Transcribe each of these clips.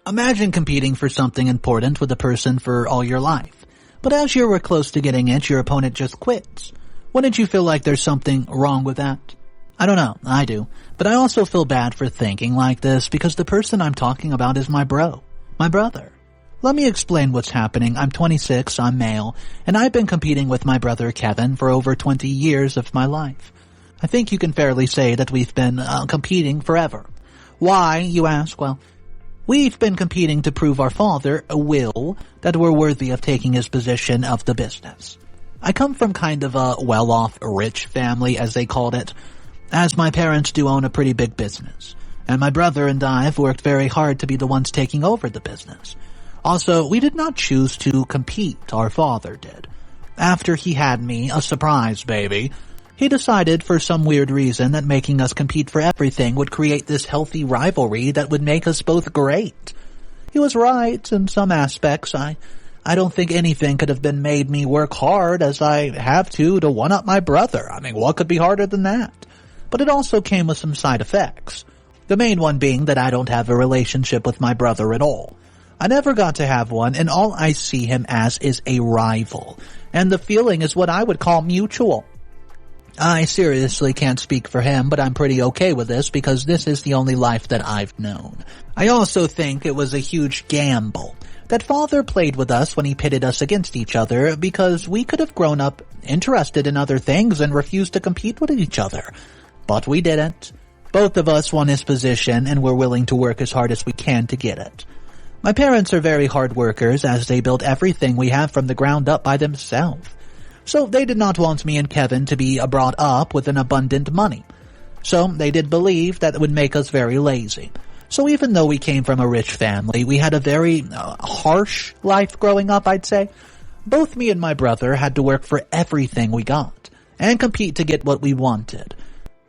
Imagine competing for something important with a person for all your life, but as you were close to getting it, your opponent just quits. Wouldn't you feel like there's something wrong with that? I don't know, I do, but I also feel bad for thinking like this because the person I'm talking about is my brother. Let me explain what's happening. I'm 26, I'm male, and I've been competing with my brother Kevin for over 20 years of my life. I think you can fairly say that we've been competing forever. Why, you ask? Well, we've been competing to prove our father, Will, that we're worthy of taking his position of the business. I come from kind of a well-off, rich family, as they called it, as my parents do own a pretty big business, and my brother and I have worked very hard to be the ones taking over the business. Also, we did not choose to compete, our father did. After he had me, a surprise baby, he decided for some weird reason that making us compete for everything would create this healthy rivalry that would make us both great. He was right in some aspects. I don't think anything could have been made me work hard as I have to one-up my brother. I mean, what could be harder than that? But it also came with some side effects. The main one being that I don't have a relationship with my brother at all. I never got to have one, and all I see him as is a rival. And the feeling is what I would call mutual. I seriously can't speak for him, but I'm pretty okay with this because this is the only life that I've known. I also think it was a huge gamble that father played with us when he pitted us against each other because we could have grown up interested in other things and refused to compete with each other. But we didn't. Both of us won his position and we're willing to work as hard as we can to get it. My parents are very hard workers as they built everything we have from the ground up by themselves. So they did not want me and Kevin to be brought up with an abundant money. So they did believe that it would make us very lazy. So even though we came from a rich family, we had a very harsh life growing up, I'd say. Both me and my brother had to work for everything we got and compete to get what we wanted.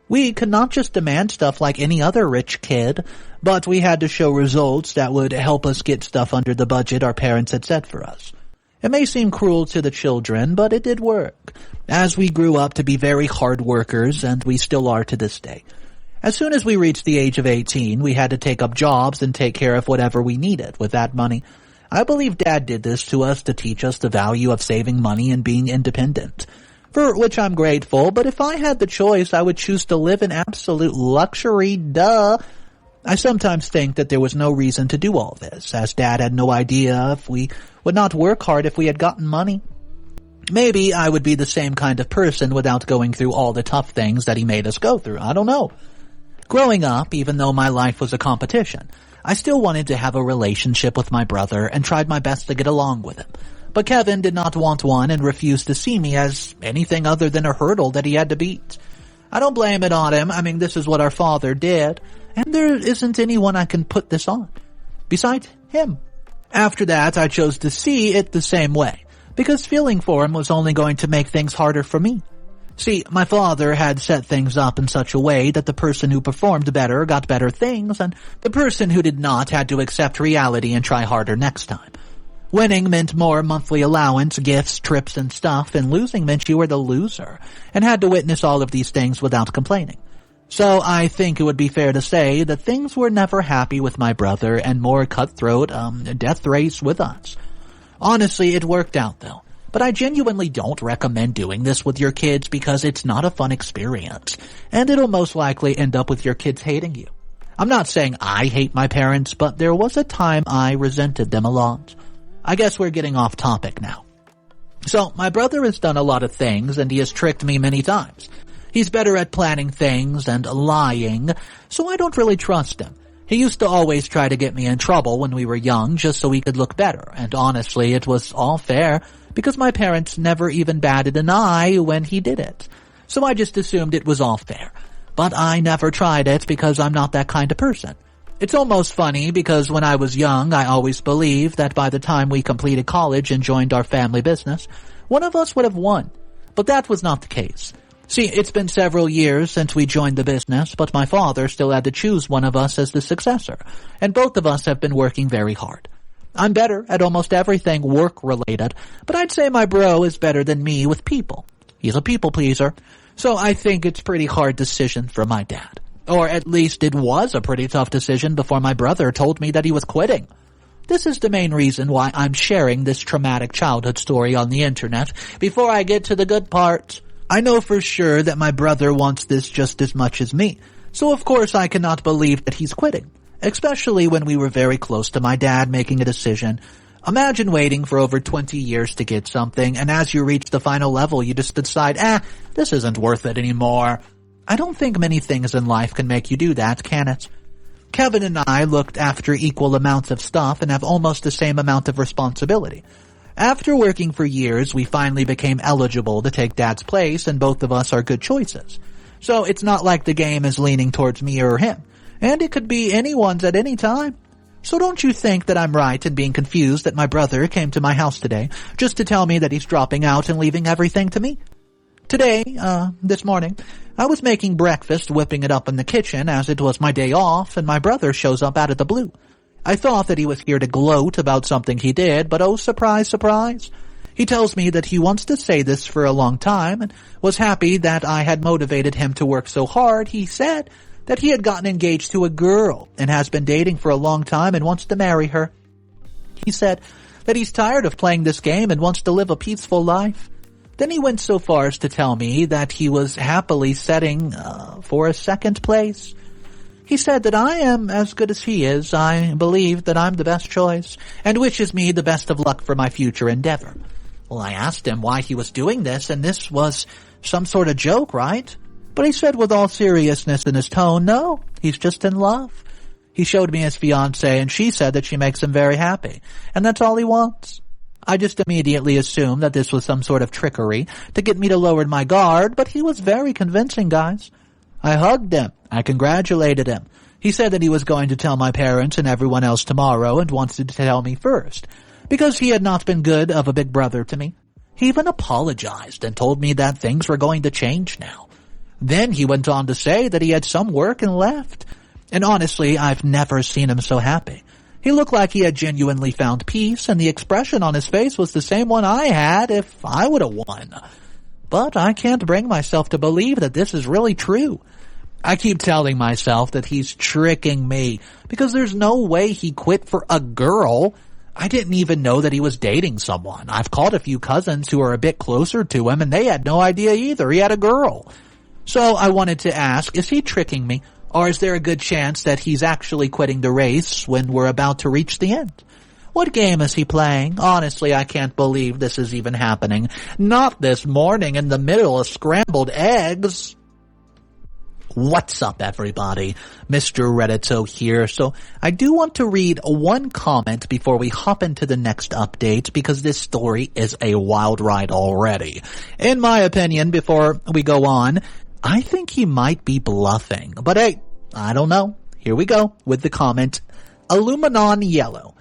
We could not just demand stuff like any other rich kid, but we had to show results that would help us get stuff under the budget our parents had set for us. It may seem cruel to the children, but it did work, as we grew up to be very hard workers, and we still are to this day. As soon as we reached the age of 18, we had to take up jobs and take care of whatever we needed with that money. I believe Dad did this to us to teach us the value of saving money and being independent, for which I'm grateful, but if I had the choice, I would choose to live in absolute luxury, duh. I sometimes think that there was no reason to do all this, as Dad had no idea if we would not work hard if we had gotten money. Maybe I would be the same kind of person without going through all the tough things that he made us go through. I don't know. Growing up, even though my life was a competition, I still wanted to have a relationship with my brother and tried my best to get along with him. But Kevin did not want one and refused to see me as anything other than a hurdle that he had to beat. I don't blame it on him. I mean, this is what our father did, and there isn't anyone I can put this on besides him. After that, I chose to see it the same way, because feeling for him was only going to make things harder for me. See, my father had set things up in such a way that the person who performed better got better things, and the person who did not had to accept reality and try harder next time. Winning meant more monthly allowance, gifts, trips, and stuff, and losing meant you were the loser, and had to witness all of these things without complaining. So I think it would be fair to say that things were never happy with my brother and more cutthroat, death race with us. Honestly, it worked out though, but I genuinely don't recommend doing this with your kids because it's not a fun experience, and it'll most likely end up with your kids hating you. I'm not saying I hate my parents, but there was a time I resented them a lot. I guess we're getting off topic now. So, my brother has done a lot of things, and he has tricked me many times. He's better at planning things and lying, so I don't really trust him. He used to always try to get me in trouble when we were young just so he could look better, and honestly, it was all fair, because my parents never even batted an eye when he did it. So I just assumed it was all fair. But I never tried it because I'm not that kind of person. It's almost funny because when I was young, I always believed that by the time we completed college and joined our family business, one of us would have won. But that was not the case. See, it's been several years since we joined the business, but my father still had to choose one of us as the successor, and both of us have been working very hard. I'm better at almost everything work-related, but I'd say my bro is better than me with people. He's a people pleaser, so I think it's a pretty hard decision for my dad. Or at least it was a pretty tough decision before my brother told me that he was quitting. This is the main reason why I'm sharing this traumatic childhood story on the internet before I get to the good part. I know for sure that my brother wants this just as much as me, so of course I cannot believe that he's quitting, especially when we were very close to my dad making a decision. Imagine waiting for over 20 years to get something, and as you reach the final level you just decide, this isn't worth it anymore. I don't think many things in life can make you do that, can it? Kevin and I looked after equal amounts of stuff and have almost the same amount of responsibility. After working for years, we finally became eligible to take Dad's place, and both of us are good choices. So it's not like the game is leaning towards me or him, and it could be anyone's at any time. So don't you think that I'm right in being confused that my brother came to my house today just to tell me that he's dropping out and leaving everything to me? Today, this morning, I was making breakfast, whipping it up in the kitchen as it was my day off, and my brother shows up out of the blue. I thought that he was here to gloat about something he did, but oh, surprise, surprise. He tells me that he wants to say this for a long time and was happy that I had motivated him to work so hard. He said that he had gotten engaged to a girl and has been dating for a long time and wants to marry her. He said that he's tired of playing this game and wants to live a peaceful life. Then he went so far as to tell me that he was happily setting for a second place. He said that I am as good as he is. I believe that I'm the best choice and wishes me the best of luck for my future endeavor. Well, I asked him why he was doing this, and this was some sort of joke, right? But he said with all seriousness in his tone, no, he's just in love. He showed me his fiancée, and she said that she makes him very happy, and that's all he wants. I just immediately assumed that this was some sort of trickery to get me to lower my guard, but he was very convincing, guys. I hugged him. I congratulated him. He said that he was going to tell my parents and everyone else tomorrow and wanted to tell me first, because he had not been good of a big brother to me. He even apologized and told me that things were going to change now. Then he went on to say that he had some work and left. And honestly, I've never seen him so happy. He looked like he had genuinely found peace, and the expression on his face was the same one I had if I would have won. But I can't bring myself to believe that this is really true. I keep telling myself that he's tricking me, because there's no way he quit for a girl. I didn't even know that he was dating someone. I've called a few cousins who are a bit closer to him, and they had no idea either. He had a girl. So I wanted to ask, is he tricking me? Or is there a good chance that he's actually quitting the race when we're about to reach the end? What game is he playing? Honestly, I can't believe this is even happening. Not this morning in the middle of scrambled eggs. What's up, everybody? Mr. Reddito here. So I do want to read one comment before we hop into the next update, because this story is a wild ride already. In my opinion, before we go on, I think he might be bluffing. But hey, I don't know. Here we go with the comment. Illuminon Yellow.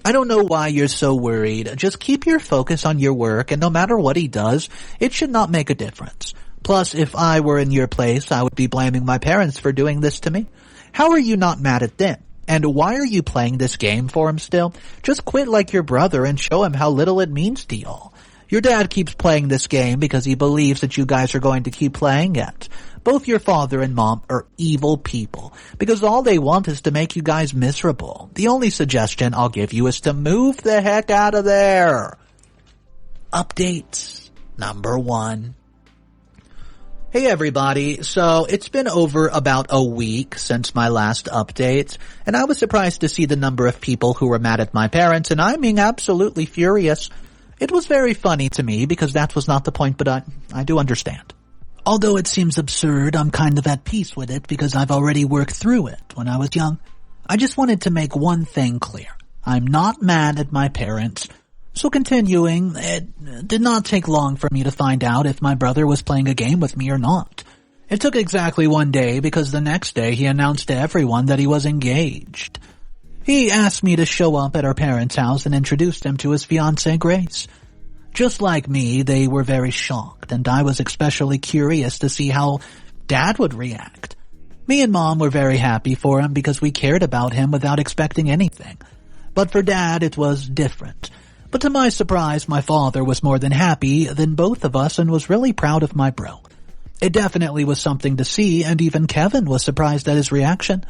I don't know why you're so worried. Just keep your focus on your work, and no matter what he does, it should not make a difference. Plus, if I were in your place, I would be blaming my parents for doing this to me. How are you not mad at them? And why are you playing this game for him still? Just quit like your brother and show him how little it means to y'all. Your dad keeps playing this game because he believes that you guys are going to keep playing it. Both your father and mom are evil people because all they want is to make you guys miserable. The only suggestion I'll give you is to move the heck out of there. Updates number 1. Hey everybody, so it's been over about a week since my last update, and I was surprised to see the number of people who were mad at my parents, and I'm being absolutely furious. It was very funny to me because that was not the point, but I do understand. Although it seems absurd, I'm kind of at peace with it because I've already worked through it when I was young. I just wanted to make one thing clear. I'm not mad at my parents. So continuing, it did not take long for me to find out if my brother was playing a game with me or not. It took exactly one day because the next day he announced to everyone that he was engaged. He asked me to show up at our parents' house and introduced him to his fiancée, Grace. Just like me, they were very shocked, and I was especially curious to see how Dad would react. Me and Mom were very happy for him because we cared about him without expecting anything. But for Dad, it was different. But to my surprise, my father was more than happy than both of us and was really proud of my bro. It definitely was something to see, and even Kevin was surprised at his reaction.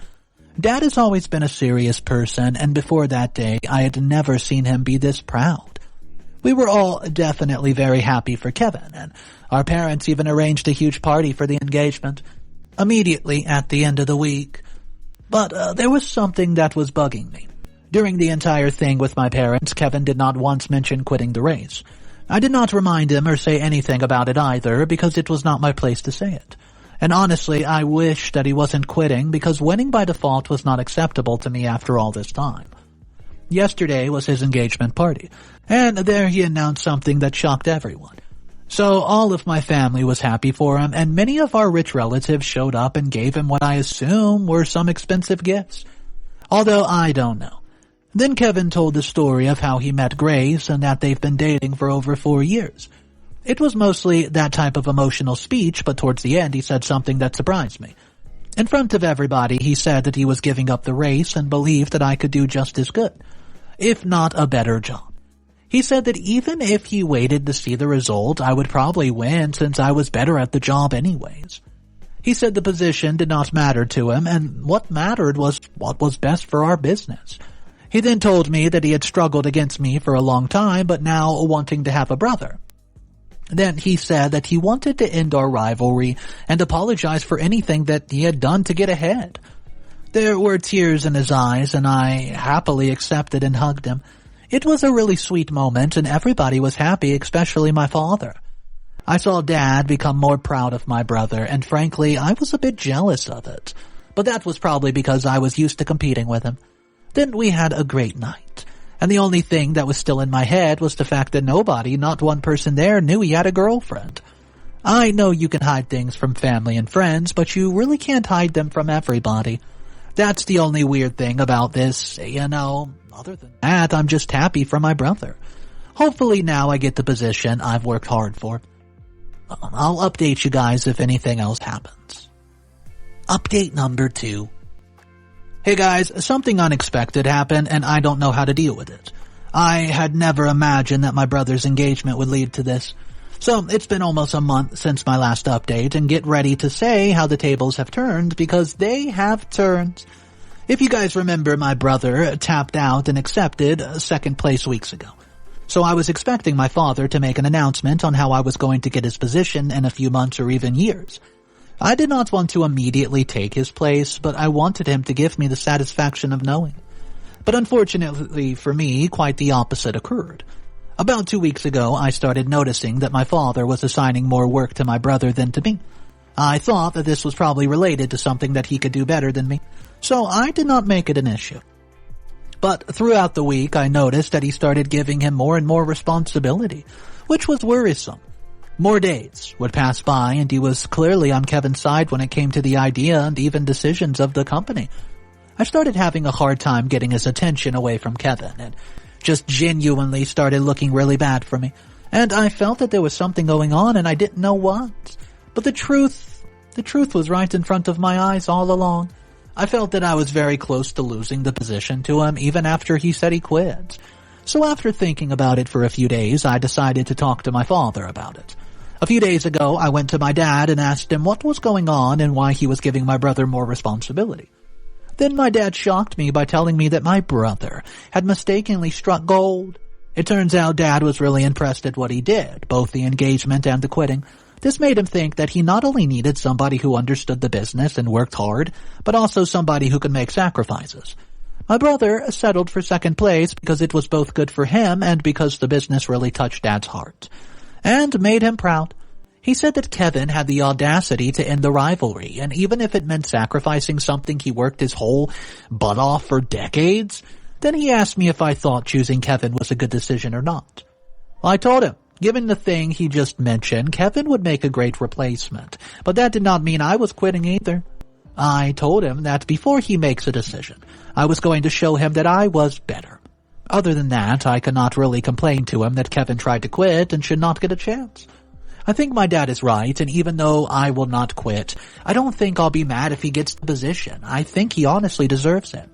Dad has always been a serious person, and before that day, I had never seen him be this proud. We were all definitely very happy for Kevin, and our parents even arranged a huge party for the engagement, immediately at the end of the week. But there was something that was bugging me. During the entire thing with my parents, Kevin did not once mention quitting the race. I did not remind him or say anything about it either, because it was not my place to say it. And honestly, I wish that he wasn't quitting, because winning by default was not acceptable to me after all this time. Yesterday was his engagement party, and there he announced something that shocked everyone. So all of my family was happy for him, and many of our rich relatives showed up and gave him what I assume were some expensive gifts. Although I don't know. Then Kevin told the story of how he met Grace and that they've been dating for over 4 years. It was mostly that type of emotional speech, but towards the end he said something that surprised me. In front of everybody, he said that he was giving up the race and believed that I could do just as good, if not a better job. He said that even if he waited to see the result, I would probably win since I was better at the job anyways. He said the position did not matter to him, and what mattered was what was best for our business. He then told me that he had struggled against me for a long time, but now wanting to have a brother. Then he said that he wanted to end our rivalry and apologize for anything that he had done to get ahead. There were tears in his eyes, and I happily accepted and hugged him. It was a really sweet moment, and everybody was happy, especially my father. I saw Dad become more proud of my brother, and frankly, I was a bit jealous of it. But that was probably because I was used to competing with him. Then we had a great night. And the only thing that was still in my head was the fact that nobody, not one person there, knew he had a girlfriend. I know you can hide things from family and friends, but you really can't hide them from everybody. That's the only weird thing about this, Other than that, I'm just happy for my brother. Hopefully now I get the position I've worked hard for. I'll update you guys if anything else happens. Update number 2. Hey guys, something unexpected happened and I don't know how to deal with it. I had never imagined that my brother's engagement would lead to this. So it's been almost a month since my last update, and get ready to say how the tables have turned, because they have turned. If you guys remember, my brother tapped out and accepted second place weeks ago. So I was expecting my father to make an announcement on how I was going to get his position in a few months or even years. I did not want to immediately take his place, but I wanted him to give me the satisfaction of knowing. But unfortunately for me, quite the opposite occurred. About 2 weeks ago, I started noticing that my father was assigning more work to my brother than to me. I thought that this was probably related to something that he could do better than me, so I did not make it an issue. But throughout the week, I noticed that he started giving him more and more responsibility, which was worrisome. More days would pass by, and he was clearly on Kevin's side when it came to the idea and even decisions of the company. I started having a hard time getting his attention away from Kevin, and just genuinely started looking really bad for me. And I felt that there was something going on, and I didn't know what. But the truth was right in front of my eyes all along. I felt that I was very close to losing the position to him, even after he said he quit. So after thinking about it for a few days, I decided to talk to my father about it. A few days ago, I went to my dad and asked him what was going on and why he was giving my brother more responsibility. Then my dad shocked me by telling me that my brother had mistakenly struck gold. It turns out Dad was really impressed at what he did, both the engagement and the quitting. This made him think that he not only needed somebody who understood the business and worked hard, but also somebody who could make sacrifices. My brother settled for second place because it was both good for him and because the business really touched Dad's heart, and made him proud. He said that Kevin had the audacity to end the rivalry, and even if it meant sacrificing something he worked his whole butt off for decades, then he asked me if I thought choosing Kevin was a good decision or not. Well, I told him, given the thing he just mentioned, Kevin would make a great replacement, but that did not mean I was quitting either. I told him that before he makes a decision, I was going to show him that I was better. Other than that, I could not really complain to him that Kevin tried to quit and should not get a chance. I think my dad is right, and even though I will not quit, I don't think I'll be mad if he gets the position. I think he honestly deserves it.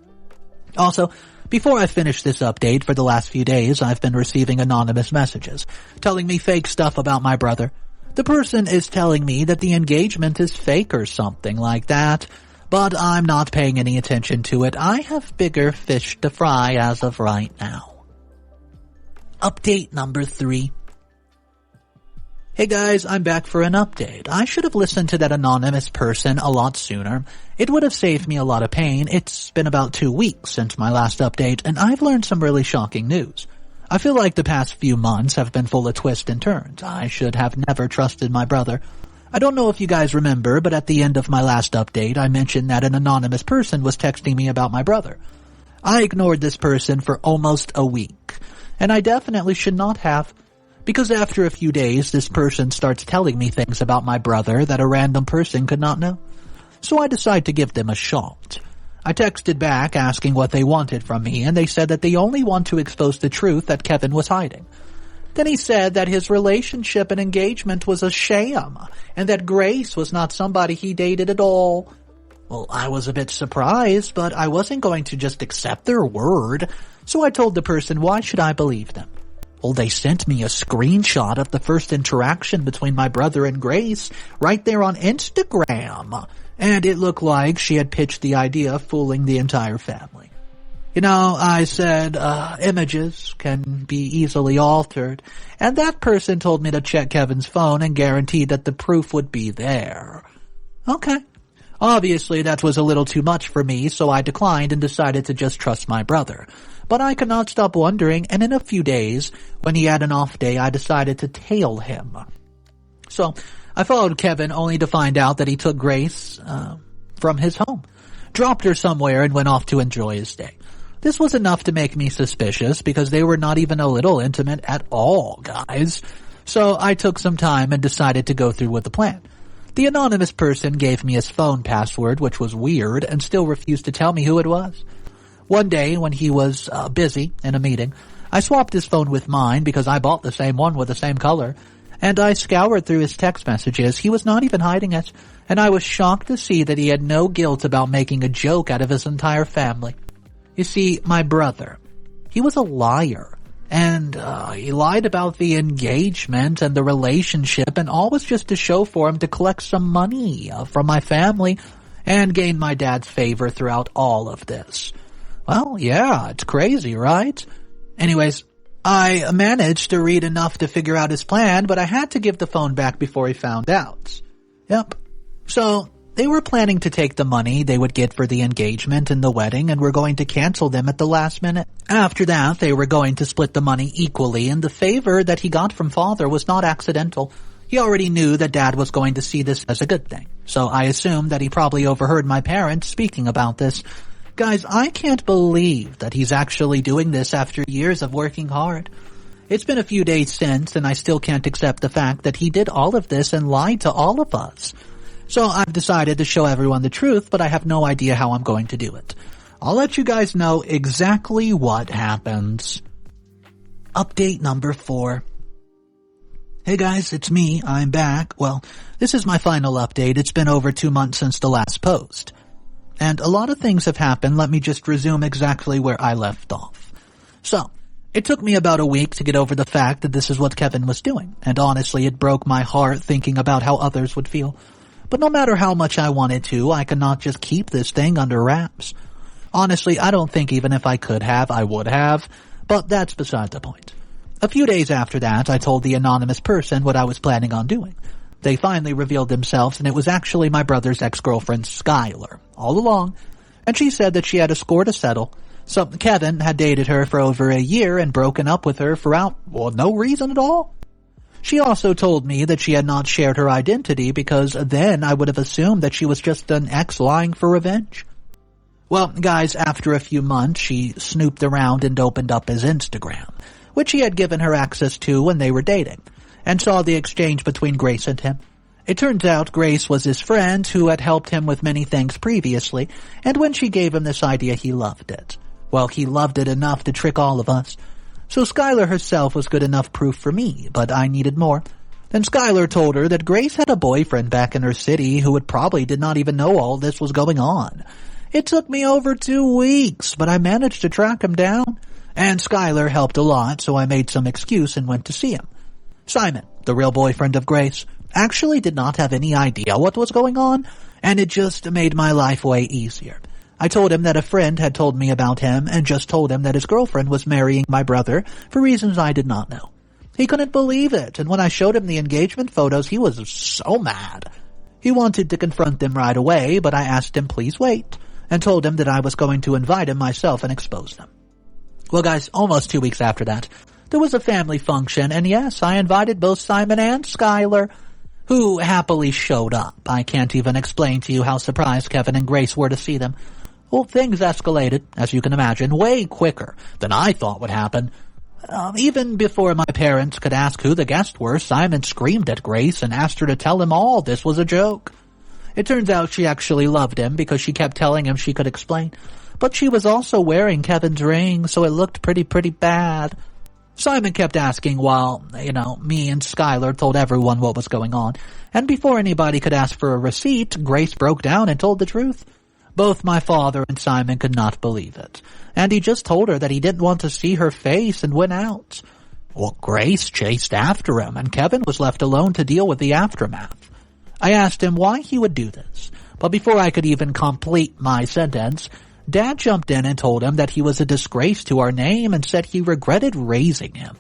Also, before I finish this update, for the last few days, I've been receiving anonymous messages telling me fake stuff about my brother. The person is telling me that the engagement is fake or something like that. But I'm not paying any attention to it. I have bigger fish to fry as of right now. Update number 3. Hey guys, I'm back for an update. I should have listened to that anonymous person a lot sooner. It would have saved me a lot of pain. It's been about 2 weeks since my last update, and I've learned some really shocking news. I feel like the past few months have been full of twists and turns. I should have never trusted my brother. I don't know if you guys remember, but at the end of my last update, I mentioned that an anonymous person was texting me about my brother. I ignored this person for almost a week, and I definitely should not have. Because after a few days, this person starts telling me things about my brother that a random person could not know. So I decide to give them a shot. I texted back asking what they wanted from me, and they said that they only want to expose the truth that Kevin was hiding. Then he said that his relationship and engagement was a sham, and that Grace was not somebody he dated at all. Well, I was a bit surprised, but I wasn't going to just accept their word, so I told the person, why should I believe them? Well, they sent me a screenshot of the first interaction between my brother and Grace right there on Instagram, and it looked like she had pitched the idea of fooling the entire family. You know, I said, images can be easily altered, and that person told me to check Kevin's phone and guaranteed that the proof would be there. Okay. Obviously, that was a little too much for me, so I declined and decided to just trust my brother. But I could not stop wondering, and in a few days, when he had an off day, I decided to tail him. So, I followed Kevin only to find out that he took Grace from his home, dropped her somewhere, and went off to enjoy his day. This was enough to make me suspicious because they were not even a little intimate at all, guys. So I took some time and decided to go through with the plan. The anonymous person gave me his phone password, which was weird, and still refused to tell me who it was. One day, when he was busy in a meeting, I swapped his phone with mine because I bought the same one with the same color, and I scoured through his text messages. He was not even hiding it, and I was shocked to see that he had no guilt about making a joke out of his entire family. You see, my brother, he was a liar, and he lied about the engagement and the relationship, and all was just to show for him to collect some money from my family and gain my dad's favor throughout all of this. Well, yeah, it's crazy, right? Anyways, I managed to read enough to figure out his plan, but I had to give the phone back before he found out. Yep. So, they were planning to take the money they would get for the engagement and the wedding and were going to cancel them at the last minute. After that, they were going to split the money equally, and the favor that he got from father was not accidental. He already knew that dad was going to see this as a good thing. So I assumed that he probably overheard my parents speaking about this. Guys, I can't believe that he's actually doing this after years of working hard. It's been a few days since, and I still can't accept the fact that he did all of this and lied to all of us. So I've decided to show everyone the truth, but I have no idea how I'm going to do it. I'll let you guys know exactly what happens. Update number 4. Hey guys, it's me. I'm back. Well, this is my final update. It's been over 2 months since the last post. And a lot of things have happened. Let me just resume exactly where I left off. So, it took me about a week to get over the fact that this is what Kevin was doing. And honestly, it broke my heart thinking about how others would feel. But no matter how much I wanted to, I could not just keep this thing under wraps. Honestly, I don't think even if I could have, I would have. But that's beside the point. A few days after that, I told the anonymous person what I was planning on doing. They finally revealed themselves, and it was actually my brother's ex-girlfriend, Skylar, all along. And she said that she had a score to settle. So Kevin had dated her for over a year and broken up with her for no reason at all. She also told me that she had not shared her identity because then I would have assumed that she was just an ex lying for revenge. Well, guys, after a few months, she snooped around and opened up his Instagram, which he had given her access to when they were dating, and saw the exchange between Grace and him. It turns out Grace was his friend who had helped him with many things previously, and when she gave him this idea, he loved it. Well, he loved it enough to trick all of us. So Skylar herself was good enough proof for me, but I needed more. Then Skylar told her that Grace had a boyfriend back in her city who probably did not even know all this was going on. It took me over 2 weeks, but I managed to track him down. And Skylar helped a lot, so I made some excuse and went to see him. Simon, the real boyfriend of Grace, actually did not have any idea what was going on, and it just made my life way easier. I told him that a friend had told me about him and just told him that his girlfriend was marrying my brother for reasons I did not know. He couldn't believe it, and when I showed him the engagement photos, he was so mad. He wanted to confront them right away, but I asked him please wait, and told him that I was going to invite him myself and expose them. Well, guys, almost 2 weeks after that, there was a family function, and yes, I invited both Simon and Skylar, who happily showed up. I can't even explain to you how surprised Kevin and Grace were to see them. Well, things escalated, as you can imagine, way quicker than I thought would happen. Even before my parents could ask who the guests were, Simon screamed at Grace and asked her to tell him all this was a joke. It turns out she actually loved him because she kept telling him she could explain. But she was also wearing Kevin's ring, so it looked pretty bad. Simon kept asking while, me and Skylar told everyone what was going on. And before anybody could ask for a receipt, Grace broke down and told the truth. Both my father and Simon could not believe it. And he just told her that he didn't want to see her face and went out. Well, Grace chased after him, and Kevin was left alone to deal with the aftermath. I asked him why he would do this, but before I could even complete my sentence, Dad jumped in and told him that he was a disgrace to our name and said he regretted raising him.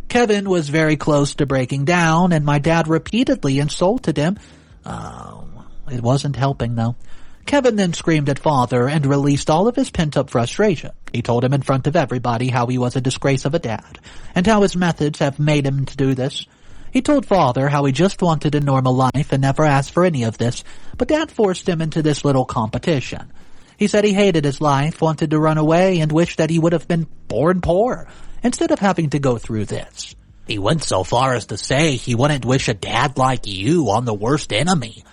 Kevin was very close to breaking down, and my dad repeatedly insulted him. It wasn't helping, though. Kevin then screamed at Father and released all of his pent-up frustration. He told him in front of everybody how he was a disgrace of a dad, and how his methods have made him to do this. He told Father how he just wanted a normal life and never asked for any of this, but Dad forced him into this little competition. He said he hated his life, wanted to run away, and wished that he would have been born poor, instead of having to go through this. He went so far as to say he wouldn't wish a dad like you on the worst enemy.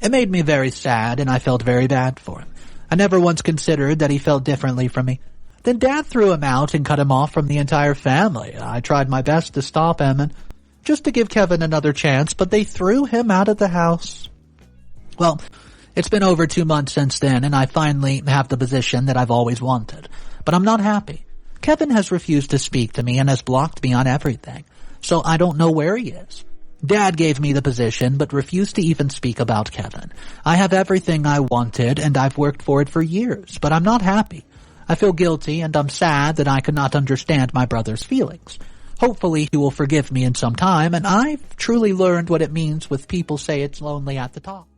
It made me very sad, and I felt very bad for him. I never once considered that he felt differently from me. Then Dad threw him out and cut him off from the entire family. I tried my best to stop him and just to give Kevin another chance, but they threw him out of the house. Well, it's been over 2 months since then, and I finally have the position that I've always wanted. But I'm not happy. Kevin has refused to speak to me and has blocked me on everything, so I don't know where he is. Dad gave me the position, but refused to even speak about Kevin. I have everything I wanted, and I've worked for it for years, but I'm not happy. I feel guilty, and I'm sad that I could not understand my brother's feelings. Hopefully he will forgive me in some time, and I've truly learned what it means when people say it's lonely at the top.